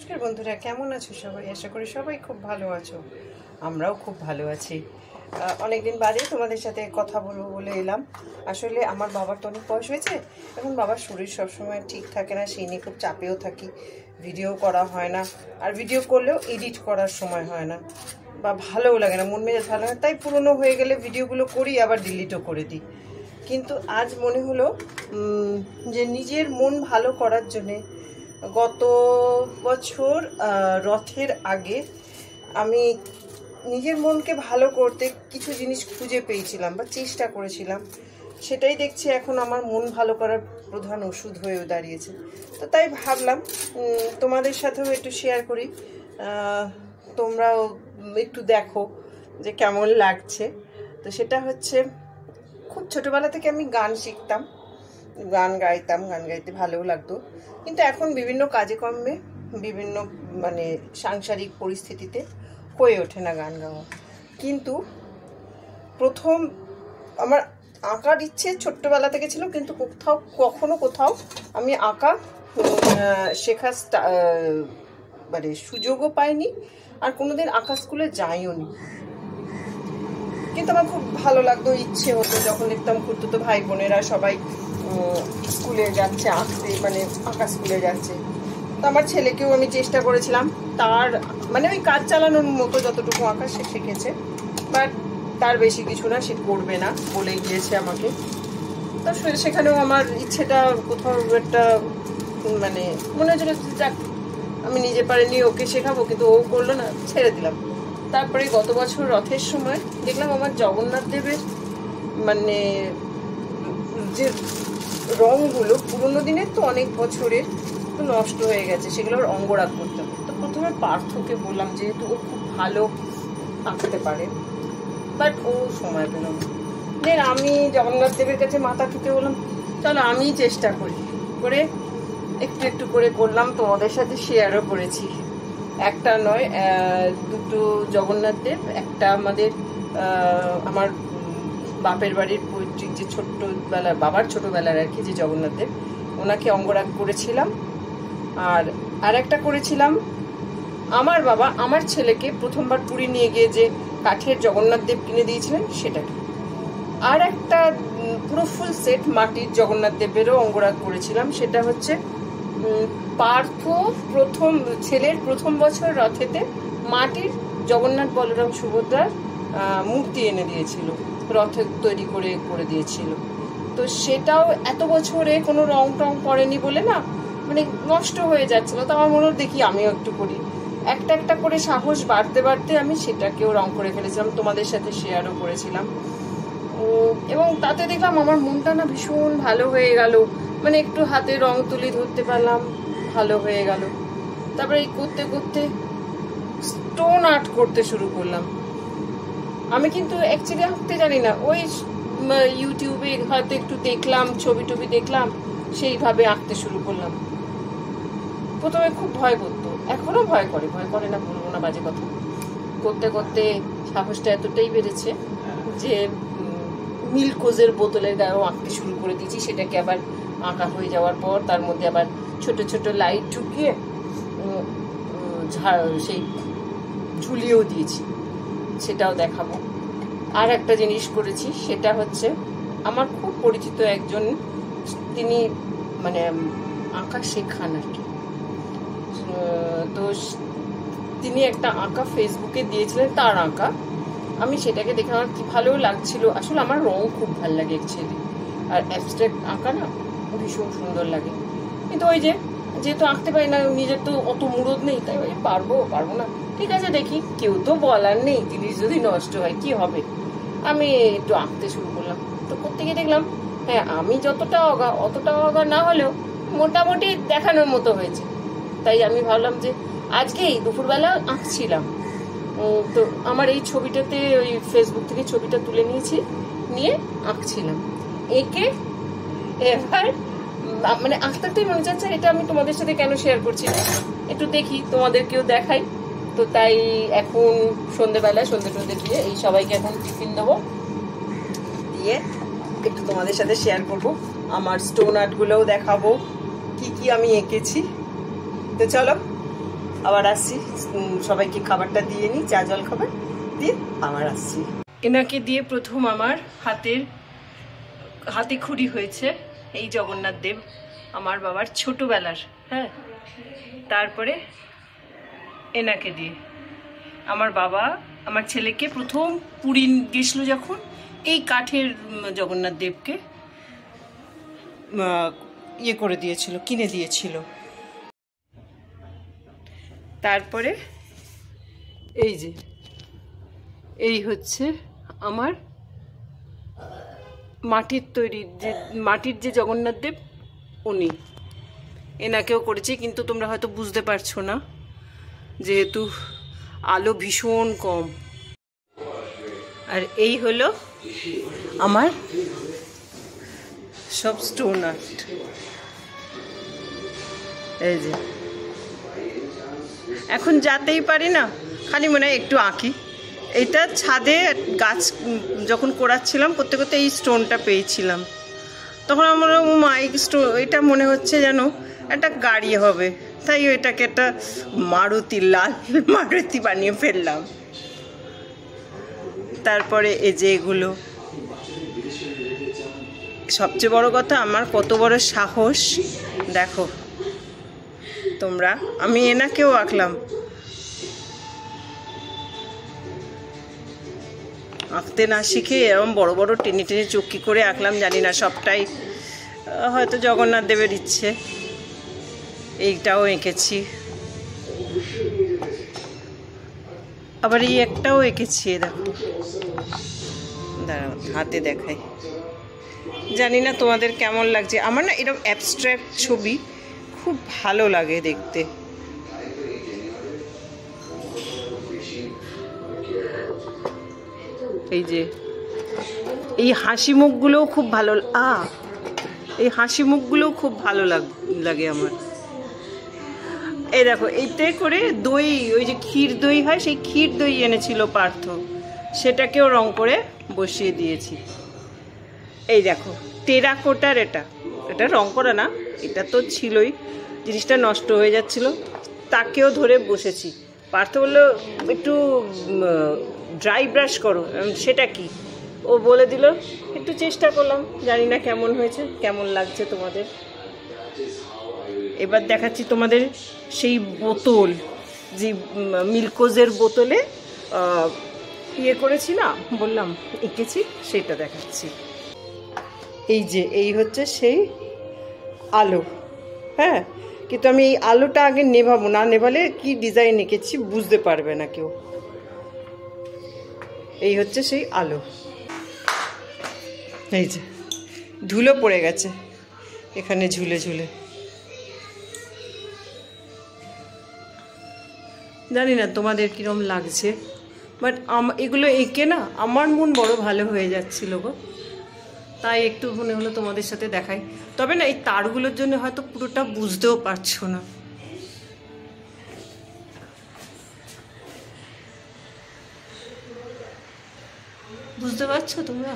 নমস্কার বন্ধুরা, কেমন আছো সবাই? আশা করি সবাই খুব ভালো আছো। আমরাও খুব ভালো আছি। অনেকদিন বাদে তোমাদের সাথে কথা বলবো বলে এলাম। আসলে আমার বাবার তো অনেক বয়স হয়েছে, এখন বাবার শরীর সবসময় ঠিক থাকে না, সেই নিয়ে খুব চাপেও থাকি। ভিডিও করা হয় না, আর ভিডিও করলেও এডিট করার সময় হয় না, বা ভালোও লাগে না, মন মেজাজ ভালো হয়। তাই পুরনো হয়ে গেলে ভিডিওগুলো করি, আবার ডিলিটও করে দিই। কিন্তু আজ মনে হলো যে নিজের মন ভালো করার জন্যে গত বছর রথের আগে আমি নিজের মনকে ভালো করতে কিছু জিনিস খুঁজে পেয়েছিলাম বা চেষ্টা করেছিলাম। সেটাই দেখছি এখন আমার মন ভালো করার প্রধান ওষুধ হয়েও দাঁড়িয়েছে। তো তাই ভাবলাম তোমাদের সাথেও একটু শেয়ার করি, তোমরাও একটু দেখো যে কেমন লাগছে। তো সেটা হচ্ছে, খুব ছোটোবেলা থেকে আমি গান শিখতাম, গান গাইতাম, গান গাইতে ভালোও লাগতো। কিন্তু এখন বিভিন্ন কাজে কর্মে, বিভিন্ন সাংসারিক পরিস্থিতিতে হয়ে ওঠে না গান গাওয়া। কিন্তু প্রথম আমার আঁকার ইচ্ছে ছোট্টবেলা থেকে ছিল, কিন্তু কোথাও আমি আঁকা শেখার সুযোগও পাইনি, আর কোনোদিন আঁকা স্কুলে যাইও নি। কিন্তু আমার খুব ভালো লাগতো, ইচ্ছে হতো যখন দেখতাম খুঁড়তুতো ভাই বোনেরা সবাই স্কুলে যাচ্ছে আঁকতে, আঁকা স্কুলে যাচ্ছে। তো আমার ছেলেকেও আমি চেষ্টা করেছিলাম, তার ওই কাজ চালানোর মতো যতটুকু আঁকা সে শিখেছে, বাট তার বেশি কিছু না, সে করবে না বলে গিয়েছে আমাকে। তো সেখানেও আমার ইচ্ছেটা কোথাও একটা মনে হচ্ছিল, যাক আমি নিজে পারিনি, ওকে শেখাবো, কিন্তু ও করলো না, ছেড়ে দিলাম। তারপরে গত বছর রথের সময় দেখলাম আমার জগন্নাথ দেবের যে রঙগুলো পুরোনো দিনের তো অনেক বছরের, তো নষ্ট হয়ে গেছে, সেগুলোর অঙ্গরাগ করতে হবে। তো প্রথমে পার্থকে বললাম, যেহেতু ও খুব ভালো আঁকতে পারে, বাট ও সময় পেল না। দেন আমি জগন্নাথ দেবের কাছে মাথা ঠুকে বললাম, চলো আমি চেষ্টা করি, করে একটু একটু করে করলাম, তোমাদের সাথে শেয়ারও করেছি। একটা নয়, দুটো জগন্নাথ দেব, একটা আমার বাপের বাড়ির পৈতৃক যে বাবার ছোটবেলার আর কি, যে জগন্নাথ দেব, ওনাকে অঙ্গরাগ করেছিলাম। আর একটা করেছিলাম আমার বাবা আমার ছেলেকে প্রথমবার পুরী নিয়ে গিয়ে যে কাঠের জগন্নাথ দেব কিনে দিয়েছিলেন সেটাকে। আর একটা পুরো ফুল সেট মাটির জগন্নাথ দেবেরও অঙ্গরাগ করেছিলাম। সেটা হচ্ছে পার্থ ছেলের প্রথম বছর রথেতে মাটির জগন্নাথ বলরাম সুভদ্রার মূর্তি এনে দিয়েছিল, রথে তৈরি করে দিয়েছিল। তো সেটাও এত বছরে কোনো রং টং পড়েনি বলে না, নষ্ট হয়ে যাচ্ছিল। তো আমার মনে হল দেখি আমিও একটু করি। একটা একটা করে সাহস বাড়তে বাড়তে আমি সেটাকেও রং করে ফেলেছিলাম, তোমাদের সাথে শেয়ারও করেছিলাম। এবং তাতে দেখলাম আমার মনটা না ভীষণ ভালো হয়ে গেল, একটু হাতে রং তুলি ধরতে পারলাম, ভালো হয়ে গেল। তারপরে এই করতে করতে স্টোন আর্ট করতে শুরু করলাম। আমি কিন্তু অ্যাকচুয়ালি আঁকতে জানি না, ওই ইউটিউবে হয়তো একটু দেখলাম, ছবি টবি দেখলাম, সেইভাবে আঁকতে শুরু করলাম। প্রথমে খুব ভয় করতো, এখনো ভয় করে না বলবো না, বাজে কথা। করতে করতে সাহসটা এতটাই বেড়েছে যে মিল্কোজের বোতলের গায়েও আঁকতে শুরু করে দিয়েছি। সেটাকে আবার আঁকা হয়ে যাওয়ার পর তার মধ্যে আবার ছোট ছোট লাইট ঢুকিয়ে সেই ঝুলিয়েও দিয়েছি, সেটাও দেখাবো। আর একটা জিনিস করেছি, সেটা হচ্ছে আমার খুব পরিচিত একজন, তিনি আঁকা শেখান আর কি। তো তিনি একটা আঁকা ফেসবুকে দিয়েছিলেন, তার আঁকা। আমি সেটাকে দেখে আমার কি ভালো লাগছিল। আসলে আমার রং খুব ভালো লাগে অ্যাকচুয়ালি, আর অ্যাবস্ট্রাক্ট আঁকা না ভীষণ সুন্দর লাগে। কিন্তু ওই যেহেতু আঁকতে পারি না, নিজের তো অত মুরদ নেই, তাই পারবো না, ঠিক আছে দেখি, কেউ তো বলার নেই, জিনিস যদি নষ্ট হয় কি হবে। আমি একটু আঁকতে শুরু করলাম। তো করতে গিয়ে দেখলাম, হ্যাঁ আমি যতটা অতটা অগা না হলেও মোটামুটি দেখানোর মতো হয়েছে। তাই আমি ভাবলাম যে আজকেই দুপুরবেলা আঁকছিলাম। তো আমার এই ছবিটাতে ওই ফেসবুক থেকে ছবিটা তুলে নিয়ে আঁকছিলাম। এঁকে এবার আঁকতেই মনে যাচ্ছে এটা আমি তোমাদের সাথে কেন শেয়ার করছি না, একটু দেখি, তোমাদেরকেও দেখাই। তো তাই এখন সন্ধ্যেবেলায় সন্ধ্যে দিয়ে এই সবাইকে এখন টিফিন দেবো, দিয়ে একটু তোমাদের সাথে শেয়ার করব, আমার স্টোন আর্টগুলোও দেখাবো কি কি আমি এঁকেছি। তো চলো আবার আসছি, সবাইকে খাবারটা দিয়ে নিই, চা জল খাবার দিয়ে আবার আসছি। এনাকে দিয়ে প্রথম আমার হাতে খড়ি হয়েছে এই জগন্নাথ দেব, আমার বাবার ছোটবেলার। হ্যাঁ, তারপরে এনাকে দিয়ে আমার বাবা আমার ছেলেকে প্রথম পুরী গেছিল যখন, এই কাঠের জগন্নাথ দেবকে ইয়ে করে দিয়েছিল, কিনে দিয়েছিল। তারপরে এই যে এই হচ্ছে আমার মাটির তৈরি, যে মাটির যে জগন্নাথ দেব উনি, এনাকেও করেছি, কিন্তু তোমরা হয়তো বুঝতে পারছো না যেহেতু আলো ভীষণ কম। আর এই হলো আমার সব স্টোন আর্ট। এই যে এখন যাতেই পারি না, খালি মনে হয় একটু আঁকি। এটা ছাদে গাছ যখন করাচ্ছিলাম, করতে করতে এই স্টোনটা পেয়েছিলাম, তখন আমার মা এই এটা মনে হচ্ছে যেন একটা গাড়ি হবে, তাই এটাকে একটা লাল মারুতি বানিয়ে ফেললাম। তারপরে এই যে এগুলো, সবচেয়ে বড় কথা আমার কত বড় সাহস দেখো তোমরা, আমি এনাকেও আঁকলাম। আঁকতে না শিখে এরকম বড় বড় টেনে টেনে চক্কি করে আঁকলাম, জানি না সবটাই হয়তো জগন্নাথ দেবের ইচ্ছে। এইটাও এঁকেছি, আবার এই একটাও এঁকেছি, দেখো দাঁড়াও হাতে দেখাই, জানি না তোমাদের কেমন লাগছে। আমার না এরকম অ্যাবস্ট্রাক্ট ছবি খুব ভালো লাগে দেখতে। এই যে এই হাসি মুখগুলোও খুব ভালো, এই হাসি মুখগুলোও খুব ভালো লাগে আমার। এই দেখো এইতে করে দই, ওই যে ক্ষীর দই হয়, সেই ক্ষীর দই এনেছিল পার্থ, সেটাকেও রং করে বসিয়ে দিয়েছি। এই দেখো টেরাকোটার, এটা রং করা না, এটা তো ছিলই, জিনিসটা নষ্ট হয়ে যাচ্ছিল, তাকেও ধরে বসেছি। পার্থ বললো একটু ড্রাই ব্রাশ করো, সেটা কি ও বলে দিল, একটু চেষ্টা করলাম, জানি না কেমন হয়েছে, কেমন লাগছে তোমাদের। এবার দেখাচ্ছি তোমাদের সেই বোতল, যে মিল্কোজের বোতলে ইয়ে করেছি না, বললাম এঁকেছি, সেটা দেখাচ্ছি। এই যে এই হচ্ছে সেই আলো। হ্যাঁ, কিন্তু আমি এই আলোটা আগে নেভাবো না, নেভালে কি ডিজাইন এঁকেছি বুঝতে পারবে না কেউ। এই হচ্ছে সেই আলো। এই যে ধুলো পড়ে গেছে এখানে ঝুলে ঝুলে, জানি না তোমাদের কিরম লাগছে, বাট এগুলো এঁকে না আমার মন বড় ভালো হয়ে যাচ্ছিল গো, তাই একটু মনে হলো তোমাদের সাথে দেখাই। তবে না এই তারগুলোর জন্য হয়তো পুরোটা বুঝতেও পারছো না। বুঝতে পারছো তোমরা?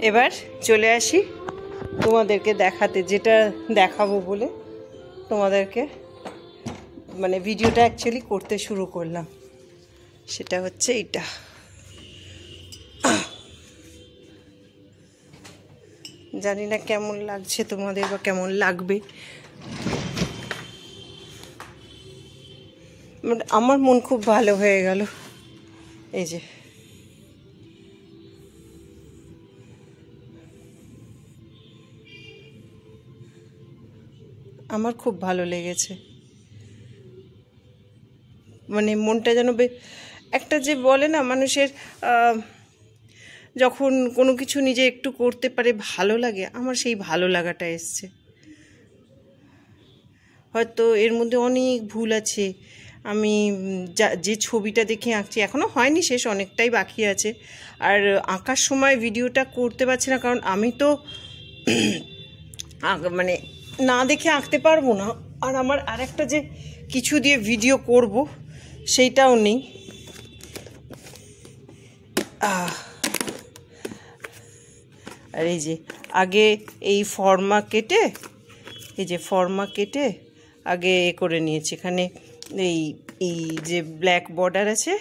এবার চলে আসি তোমাদেরকে দেখাতে, যেটা দেখাবো বলে তোমাদেরকে মানে ভিডিওটা অ্যাকচুয়ালি করতে শুরু করলাম, সেটা হচ্ছে এইটা। জানি না কেমন লাগছে তোমাদের বা কেমন লাগবে, আমার মন খুব ভালো হয়ে গেল। এই যে আমার খুব ভালো লেগেছে, মানে মনটা যেন একটা যে বলে না মানুষের যখন কোনো কিছু নিজে একটু করতে পারে ভালো লাগে, আমার সেই ভালো লাগাটা এসছে। হয়তো এর মধ্যে অনেক ভুল আছে, আমি যে ছবিটা দেখে আঁকছি এখনও হয়নি শেষ, অনেকটাই বাকি আছে। আর আঁকার সময় ভিডিওটা করতে পারছি না, কারণ আমি তো মানে না দেখে আঁকতে পারবো না। আর আমার আরেকটা যে কিছু দিয়ে ভিডিও করব সেইটাও নেই। আর এই যে আগে এই ফর্মা কেটে, এই যে ফর্মা কেটে আগে করে নিয়েছি। এখানে এই এই যে ব্ল্যাক বর্ডার আছে,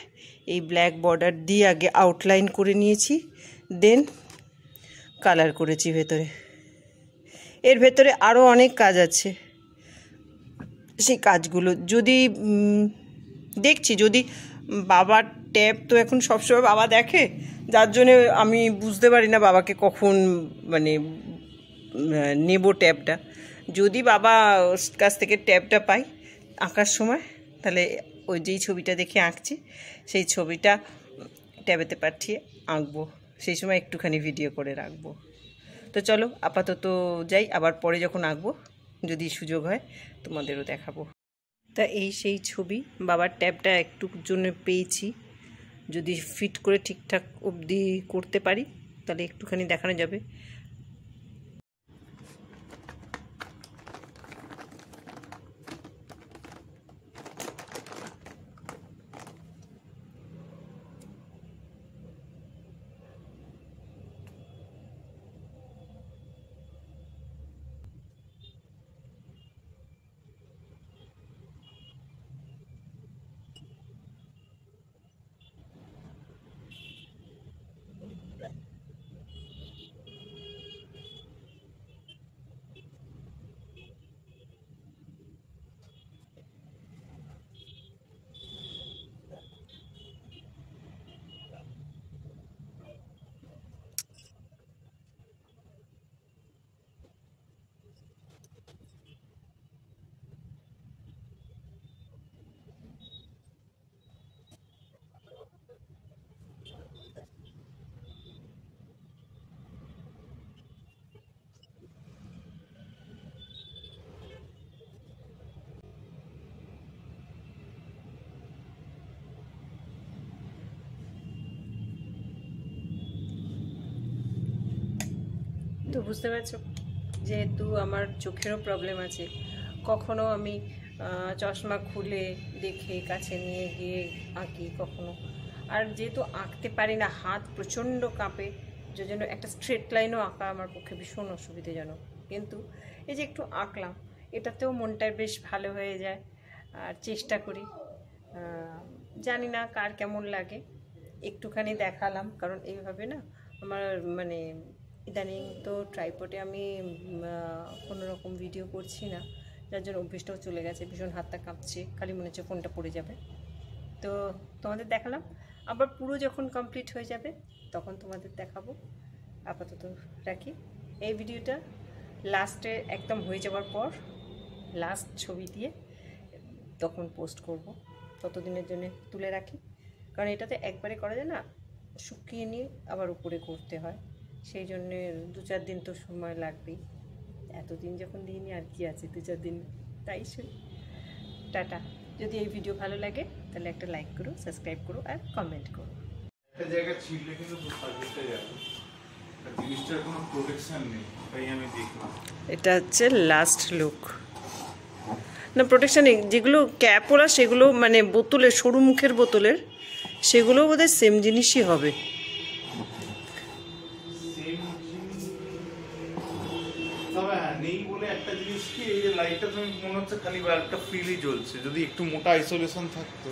এই ব্ল্যাক বর্ডার দিয়ে আগে আউটলাইন করে নিয়েছি, দেন কালার করেছি ভেতরে। এর ভেতরে আরও অনেক কাজ আছে, সেই কাজগুলো যদি দেখছি, যদি বাবার ট্যাব তো এখন সবসময় বাবা দেখে, যার জন্যে আমি বুঝতে পারি না বাবাকে কখন মানে নেব ট্যাবটা। যদি বাবা কাছ থেকে ট্যাবটা পাই আঁকার সময়, তাহলে ওই যেই ছবিটা দেখে আঁকছি সেই ছবিটা ট্যাবেতে পাঠিয়ে আঁকবো, সেই সময় একটুখানি ভিডিও করে রাখবো। তো চলো আপাতত যাই, আবার পরে যখন আঁকবো যদি সুযোগ হয় তোমাদেরও দেখাবো। তা এই সেই ছবি, বাবার ট্যাবটা একটু জন্য পেয়েছি, যদি ফিট করে ঠিকঠাক অবধি করতে পারি তাহলে একটুখানি দেখানো যাবে। তো বুঝতে পারছো, যেহেতু আমার চোখেরও প্রবলেম আছে, কখনো আমি চশমা খুলে দেখে কাছে নিয়ে গিয়ে আঁকি কখনো, আর যেহেতু আঁকতে পারি না, হাত প্রচণ্ড কাঁপে, যে জন্য একটা স্ট্রেট লাইনও আঁকা আমার পক্ষে ভীষণ অসুবিধাজনক। কিন্তু এই যে একটু আঁকলাম, এটাতেও মনটা বেশ ভালো হয়ে যায়। আর চেষ্টা করি, জানি না কার কেমন লাগে, একটুখানি দেখালাম, কারণ এইভাবে না আমার মানে ইদানিং তো ট্রাইপডে আমি কোনো রকম ভিডিও করছি না, যার জন্য অভ্যেসটাও চলে গেছে, ভীষণ হাতটা কাঁপছে, খালি মনে হচ্ছে ফোনটা পড়ে যাবে। তো তোমাদের দেখালাম, আবার পুরো যখন কমপ্লিট হয়ে যাবে তখন তোমাদের দেখাবো। আপাতত রাখি, এই ভিডিওটা লাস্টে একদম হয়ে যাওয়ার পর লাস্ট ছবি দিয়ে তখন পোস্ট করব, ততদিনের জন্য তুলে রাখি, কারণ এটাতে একবারে করা যায় না, শুকিয়ে নিয়ে আবার উপরে করতে হয়, সেই জন্যে 2-4 দিন তো সময় লাগবেই। এতদিন যখন দিইনি আর কি আছে, 2-4 দিন, তাই টাটা। যদি এই ভিডিও ভালো লাগে তাহলে একটা লাইক করো, সাবস্ক্রাইব করো আর কমেন্ট করো। একটা জায়গা ছিললে কিন্তু সার্ভিসটা যাবে, জিনিসটার কোনো প্রোটেকশন নেই, তাই আমি দেখলাম। এটা হচ্ছে লাস্ট লুক, না প্রোটেকশন নেই, যেগুলো ক্যাপ ওরা সেগুলো মানে বোতলের, সরু মুখের বোতলের, সেগুলো বোধহয় সেম জিনিসই হবে। তবে নেই বলে একটা জিনিস কি, এই যে লাইটটা তুমি মনে হচ্ছে খালি বাল্বটা ফ্রিলি জ্বলছে, যদি একটু মোটা আইসোলেশন থাকতো।